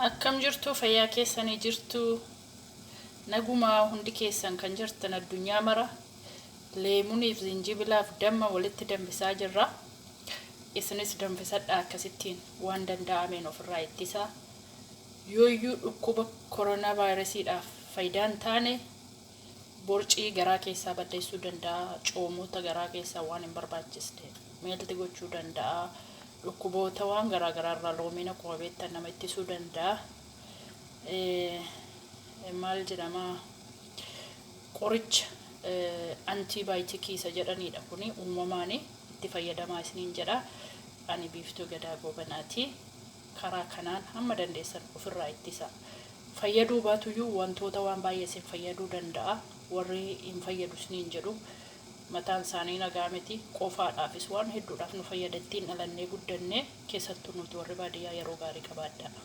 Akkam jirtu fayyaa keessanii jirtu nagumaa hundi keessan kan jirtan addunyaa mara leemuniif zinjibilaaf damma walitti dambisaa jirra. Isinis dambisadhaa akkasittiin waan danda'ameen ofirraa ittisaa. Yooyyuu dhukkuba koronaa vaayirasiidhaaf faayidaan taane borcii garaa keessaa balleessuu danda'a, coomoota garaa keessaa waan hin barbaachisne meelti gochuu danda'a. Dhukkuboota waan garaa garaarraa loomina qobeettan nama ittisuu danda'a. Maal jedhama qoricha antibiyootikii isa jedhanidha kuni uumamaan itti fayyadamaa isiniin jedha. Ani biiftuu Gadaa Goobanaati. Karaa kanaan hamma dandeessan ofirraa ittisa. Fayyaduu baatuyyuu wantoota waan baay'ee isin fayyaduu danda'a. Warri hin fayyadu isiniin jedhu mataan isaanii nagaa miti, qofaadhaafis waan hedduudhaaf nu fayyadattiin dhalannee guddannee keessattuu nuti warri baadiyyaa yeroo gaarii qabaadha.